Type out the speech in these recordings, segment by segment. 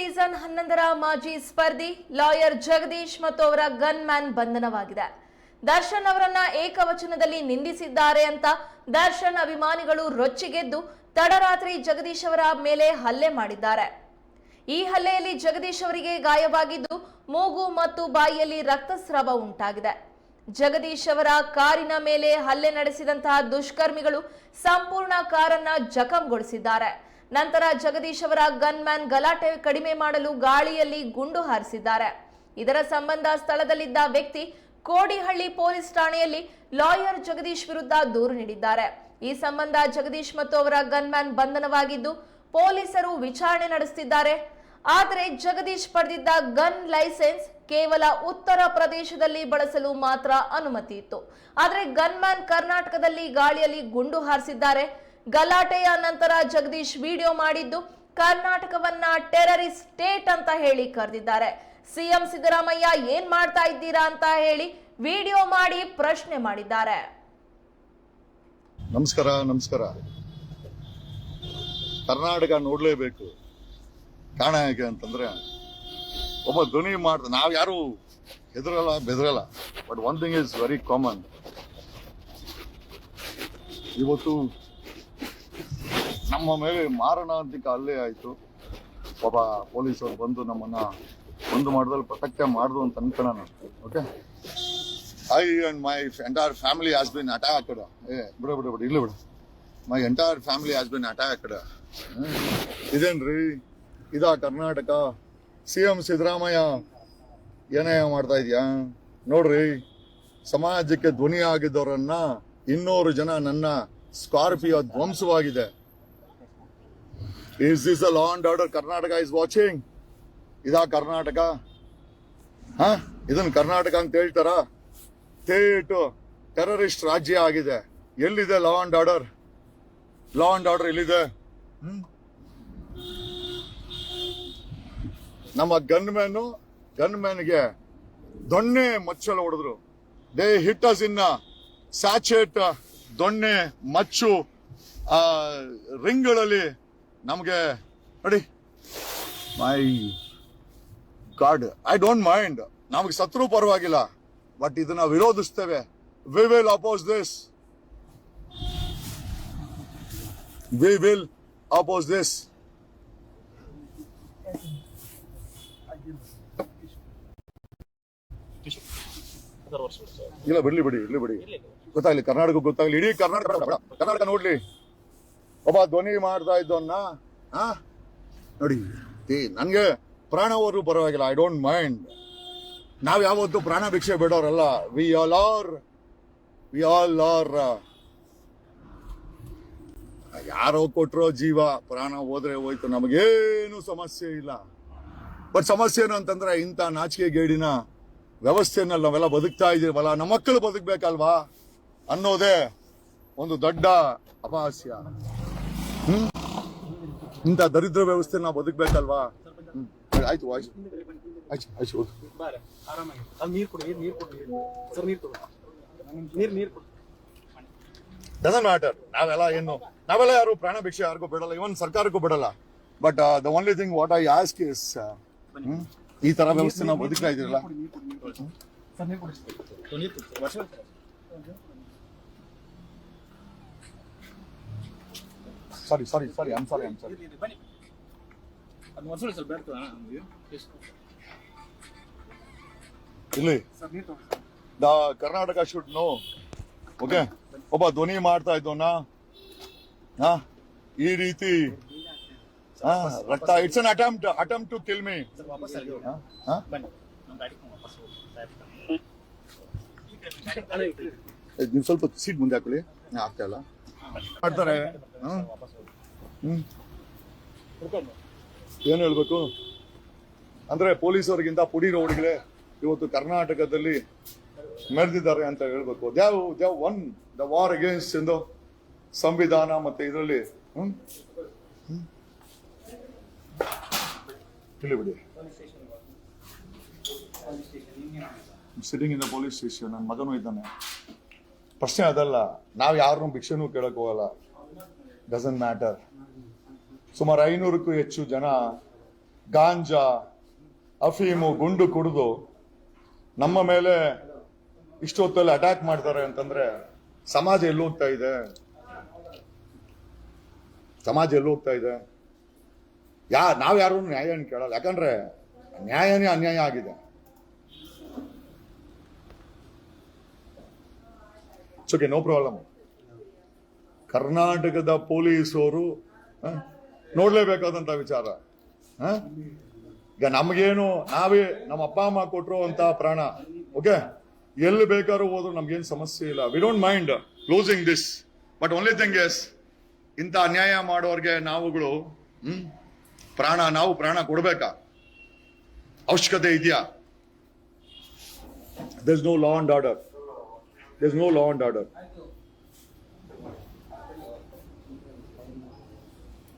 Season 11ರ ಮಾಜಿ ಸ್ಪರ್ಧಿ lawyer Jagadish ಮತ್ತು ಅವರ ಗನ್ ಮ್ಯಾನ್ ಬಂಧನವಾಗಿದೆ. ದರ್ಶನ್ ಅವರನ್ನ ಏಕವಚನದಲ್ಲಿ ನಿಂದಿಸಿದ್ದಾರೆ ಅಂತ ದರ್ಶನ್ ಅಭಿಮಾನಿಗಳು ರೊಚ್ಚಿಗೆದ್ದು ತಡರಾತ್ರಿ ಜಗದೀಶ್ ಅವರ ಮೇಲೆ ಹಲ್ಲೆ ಮಾಡಿದ್ದಾರೆ. ಈ ಹಲ್ಲೆಯಲ್ಲಿ ಜಗದೀಶ್ ಅವರಿಗೆ ಗಾಯವಾಗಿದ್ದು ಮೂಗು ಮತ್ತು ಬಾಯಿಯಲ್ಲಿ ರಕ್ತಸ್ರಾವ ಉಂಟಾಗಿದೆ. ಜಗದೀಶ್ ಅವರ ಕಾರಿನ ಮೇಲೆ ಹಲ್ಲೆ ನಡೆಸಿದಂತಹ ದುಷ್ಕರ್ಮಿಗಳು ಸಂಪೂರ್ಣ ಕಾರನ್ನ ಜಖಂಗೊಳಿಸಿದ್ದಾರೆ. ನಂತರ ಜಗದೀಶ್ ಅವರ ಗನ್ ಮ್ಯಾನ್ ಗಲಾಟೆ ಕಡಿಮೆ ಮಾಡಲು ಗಾಳಿಯಲ್ಲಿ ಗುಂಡು ಹಾರಿಸಿದ್ದಾರೆ. ಇದರ ಸಂಬಂಧ ಸ್ಥಳದಲ್ಲಿದ್ದ ವ್ಯಕ್ತಿ ಕೋಡಿಹಳ್ಳಿ ಪೊಲೀಸ್ ಠಾಣೆಯಲ್ಲಿ ಲಾಯರ್ ಜಗದೀಶ್ ವಿರುದ್ಧ ದೂರು ನೀಡಿದ್ದಾರೆ. ಈ ಸಂಬಂಧ ಜಗದೀಶ್ ಮತ್ತು ಅವರ ಗನ್ ಮ್ಯಾನ್ ಬಂಧನವಾಗಿದ್ದು ಪೊಲೀಸರು ವಿಚಾರಣೆ ನಡೆಸುತ್ತಿದ್ದಾರೆ. ಆದರೆ ಜಗದೀಶ್ ಪಡೆದಿದ್ದ ಗನ್ ಲೈಸೆನ್ಸ್ ಕೇವಲ ಉತ್ತರ ಪ್ರದೇಶದಲ್ಲಿ ಬಳಸಲು ಮಾತ್ರ ಅನುಮತಿ ಇತ್ತು. ಆದರೆ ಗನ್ ಮ್ಯಾನ್ ಕರ್ನಾಟಕದಲ್ಲಿ ಗಾಳಿಯಲ್ಲಿ ಗುಂಡು ಹಾರಿಸಿದ್ದಾರೆ. ಗಲಾಟೆಯ ನಂತರ ಜಗದೀಶ್ ವಿಡಿಯೋ ಮಾಡಿದ್ದು ಕರ್ನಾಟಕವನ್ನ ಟೆರರಿಸ್ಟ್ ಸ್ಟೇಟ್ ಅಂತ ಹೇಳಿ ಕರೆದಿದ್ದಾರೆ. ಸಿಎಂ ಸಿದ್ದರಾಮಯ್ಯ ಏನ್ ಮಾಡ್ತಾ ಇದ್ದೀರಾ ಅಂತ ಹೇಳಿ ವಿಡಿಯೋ ಮಾಡಿ ಪ್ರಶ್ನೆ ಮಾಡಿದ್ದಾರೆ. ನಮಸ್ಕಾರ. ಕರ್ನಾಟಕ ನೋಡ್ಲೇಬೇಕು. ಕಾರಣ ಹೇಗೆ ಅಂತಂದ್ರೆ ಒಬ್ಬ ಧ್ವನಿ ಮಾಡ್ತಾರೆ. ನಾವ್ ಯಾರು ಹೆದರಲ್ಲ ಬೆದರಲ್ಲ. But one thing is very common. ಇವತ್ತು ನಮ್ಮ ಮೇಲೆ ಮಾರಣಾಂತಿಕ ಹಲ್ಲೆ ಆಯ್ತು. ಒಬ್ಬ ಪೊಲೀಸರು ಬಂದು ನಮ್ಮನ್ನ ಒಂದು ಮಾಡೋದ್ರಲ್ಲಿ ಪ್ರೊಟೆಕ್ಟ್ ಮಾಡ್ದು ಅಂತ ಅನ್ಕೊಳ್ಳೋಣ. Okay, I and my entire family has been attacked. ಬಿಡ ಇಲ್ಲ ಬಿಡ. My entire family has been attacked. ಇದೇನ್ರಿ ಇದಾ ಕರ್ನಾಟಕ? ಸಿಎಂ ಸಿದ್ದರಾಮಯ್ಯ ಏನೇ ಮಾಡ್ತಾ ಇದೆಯಾ ನೋಡ್ರಿ. ಸಮಾಜಕ್ಕೆ ಧ್ವನಿ ಆಗಿದ್ದವರನ್ನ 200 ಜನ ನನ್ನ Scorpio ಧ್ವಂಸವಾಗಿದೆ. Is this a law and order Karnataka is watching? ಇದಾ ಕರ್ನಾಟಕ? ಇದನ್ನ ಕರ್ನಾಟಕ ಅಂತ ಹೇಳ್ತಾರ? ಟೆರರಿಸ್ಟ್ ರಾಜ್ಯ ಆಗಿದೆ. ಎಲ್ಲಿದೆ law and order? Law and order ಎಲ್ಲಿದೆ? ನಮ್ಮ ಗನ್ ಮ್ಯಾನ್ಗೆ ದೊಣ್ಣೆ ಮಚ್ಚಲು ಹೊಡೆದ್ರು. They hit us in sachet ದೊಣ್ಣೆ ಮಚ್ಚು ರಿಂಗ್ಗಳಲ್ಲಿ ನಮಗೆ ನೋಡಿ. My god, I don't mind. ನಮಗೆ ಸತ್ರು ಪರವಾಗಿಲ್ಲ, ಬಟ್ ಇದನ್ನ ವಿರೋಧಿಸ್ತೇವೆ. We will oppose this. ಇಲ್ಲ ಬಿಡ್ಲಿ ಗೊತ್ತಾಗ್ಲಿ, ಕರ್ನಾಟಕ ಗೊತ್ತಾಗ್ಲಿ, ಇಡೀ ಕರ್ನಾಟಕ ನೋಡ್ಲಿ. ಒಬ್ಬ ಧ್ವನಿ ಮಾಡ್ತಾ ಇದ್ದವನ್ನ ನೋಡಿ. ನನ್ಗೆ ಪ್ರಾಣ ಹೋದ್ರು ಪರವಾಗಿಲ್ಲ, ಐ ಡೋಂಟ್ ಮೈಂಡ್. ನಾವ್ ಯಾವತ್ತು ಪ್ರಾಣ ಭಿಕ್ಷೆ ಬಿಡೋರಲ್ಲ. ವಿ ಆಲ್ ಆರ್ ಯಾರೋ ಕೊಟ್ರೋ ಜೀವ, ಪ್ರಾಣ ಹೋದ್ರೆ ಹೋಯ್ತು, ನಮಗೇನು ಸಮಸ್ಯೆ ಇಲ್ಲ. ಬಟ್ ಸಮಸ್ಯೆ ಏನು ಅಂತಂದ್ರೆ ಇಂಥ ನಾಚಿಕೆ ಗೇಡಿನ ವ್ಯವಸ್ಥೆನಲ್ಲಿ ನಾವೆಲ್ಲ ಬದುಕ್ತಾ ಇದೀವಲ್ಲ, ನಮ್ಮ ಮಕ್ಕಳು ಬದುಕ್ಬೇಕಲ್ವಾ ಅನ್ನೋದೇ ಒಂದು ದೊಡ್ಡ ಅಪಹಾಸ್ಯ. ಇಂಥ ದರಿದ್ರ ವ್ಯವಸ್ಥೆ ನಾವು ಬದುಕ್ಬೇಕಲ್ವಾ? ಆಯ್ತು ಡಸಂಟ್ ಮ್ಯಾಟರ್. ನಾವೆಲ್ಲ ಯಾರು ಪ್ರಾಣ ಭಿಕ್ಷೆ ಯಾರಿಗೂ ಬಿಡಲ್ಲ, ಇವನ್ ಸರ್ಕಾರಕ್ಕೂ ಬಿಡಲ್ಲ. But the only thing what I ask is, ಈ ತರ ವ್ಯವಸ್ಥೆ ನಾವು ಬದುಕ್ತಾ ಇದ್ದೀರಲ್ಲ. Sorry I'm sorry. ಇಲ್ಲಿ the Karnataka should know. Okay, ಒಬ್ಬ ಧ್ವನಿ ಮಾಡ್ತಾ ಇದ್ದವನ ಈ ರೀತಿ ರಕ್ತ, it's an attempt to kill me. ನೀವು ಸ್ವಲ್ಪ ಸೀಟ್ ಮುಂದೆ ಹಾಕೊಳ್ಳಿ. ಆಗ್ತಾ ಇಲ್ಲ ಮಾಡ್ತಾರೆ. ಏನು ಹೇಳ್ಬೇಕು ಅಂದ್ರೆ, ಪೊಲೀಸರಿಗಿಂತ ಪುಡಿ ರೌಡಿಗಳೇ ಇವತ್ತು ಕರ್ನಾಟಕದಲ್ಲಿ ಮೆರೆದಿದ್ದಾರೆ ಅಂತ ಹೇಳ್ಬೇಕು. ದ್ಯಾವ್ ಒನ್ ದ ವಾರ್ ಅಗೇನ್ಸ್ಟ್ ಎಂದು ಸಂವಿಧಾನ ಮತ್ತೆ ಇದರಲ್ಲಿ ಬಿಡಿ. Sitting in the police station. ನನ್ನ ಮಗನೂ ಇದ್ದಾನೆ. ಪ್ರಶ್ನೆ ಅದಲ್ಲ. ನಾವು ಯಾರನ್ನೂ ಭಿಕ್ಷೆನೂ ಕೇಳಕ್ ಹೋಗಲ್ಲ. Doesn't matter. ಸುಮಾರು 500ಕ್ಕೂ ಹೆಚ್ಚು ಜನ ಗಾಂಜಾ, ಅಫೀಮು, ಗುಂಡು ಕುಡಿದು ನಮ್ಮ ಮೇಲೆ ಇಷ್ಟೊತ್ತಲ್ಲಿ ಅಟ್ಯಾಕ್ ಮಾಡ್ತಾರೆ ಅಂತಂದ್ರೆ ಸಮಾಜ ಎಲ್ಲಿ ಹೋಗ್ತಾ ಇದೆ? ಸಮಾಜ ಎಲ್ಲಿ ಹೋಗ್ತಾ ಇದೆ? ನಾವ್ ಯಾರು ನ್ಯಾಯ ಕೇಳಲ್ಲ, ಯಾಕಂದ್ರೆ ನ್ಯಾಯನೇ ಅನ್ಯಾಯ ಆಗಿದೆ. Okay, no problem. ಕರ್ನಾಟಕದ ಪೊಲೀಸರು ನೋಡ್ಲೇಬೇಕಾದಂತ ವಿಚಾರ. ಈಗ ನಮಗೇನು, ನಾವೇ ನಮ್ಮ ಅಪ್ಪ ಅಮ್ಮ ಕೊಟ್ಟರು ಅಂತ ಪ್ರಾಣ, ಓಕೆ, ಎಲ್ಲಿ ಬೇಕಾದ್ರೂ ಹೋದ್ರು ನಮ್ಗೇನು ಸಮಸ್ಯೆ ಇಲ್ಲ. We don't mind closing this, but only thing is, ಇಂಥ ಅನ್ಯಾಯ ಮಾಡೋರ್ಗೆ ನಾವುಗಳು ನಾವು ಪ್ರಾಣ ಕೊಡ್ಬೇಕಾ? ಅವಶ್ಯಕತೆ ಇದೆಯಾ? There is no law and order. There is no law and order.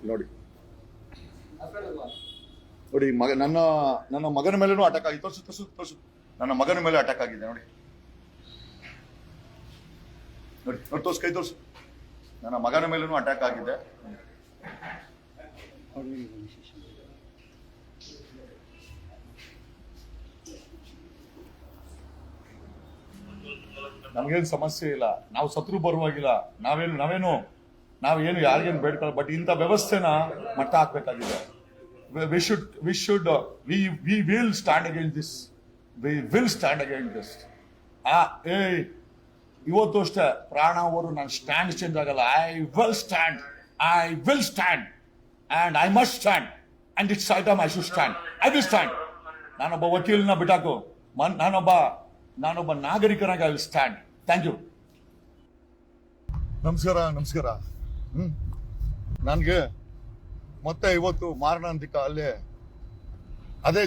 ನೋಡಿ ನನ್ನ ಮಗನ ಮೇಲೇನೂ ಅಟ್ಯಾಕ್ ಆಗಿದೆ. ತೋರ್ಸು. ನನ್ನ ಮಗನ ಮೇಲೆ ಅಟ್ಯಾಕ್ ಆಗಿದೆ ನೋಡಿ. ತೋರ್ಸು, ಕೈ ತೋರ್ಸು. ನನ್ನ ಮಗನ ಮೇಲೇನೂ ಅಟ್ಯಾಕ್ ಆಗಿದೆ. ನಮ್ಗೇನು ಸಮಸ್ಯೆ ಇಲ್ಲ, ನಾವು ಸತ್ರು ಬರುವಾಗಿಲ್ಲ, ನಾವೇನು ಯಾರಿಗೇನು ಬೇಡ್ಕೊಳ್ಳ. ಬಟ್ ಇಂಥ ವ್ಯವಸ್ಥೆನ ಮಟ್ಟ ಹಾಕ್ಬೇಕಾಗಿದೆ. we will stand against this. We will stand against this. ಇವತ್ತು ಅಷ್ಟೇ ಪ್ರಾಣ ಅವರು ನನ್ನ ಸ್ಟ್ಯಾಂಡ್ ಚೇಂಜ್ ಆಗಲ್ಲ. I will stand and I must stand, and it's item I should stand. I will stand. ನಾನೊಬ್ಬ ವಕೀಲನ ಬಿಟ್ಟಾಕು, ನಾನೊಬ್ಬ ನಾಗರಿಕನಾಗಿ I will stand. Thank you. ನಮಸ್ಕಾರ. ನನ್ಗೆ ಮತ್ತೆ ಇವತ್ತು ಮಾರಣಾಂತಿಕ ಅಲ್ಲೇ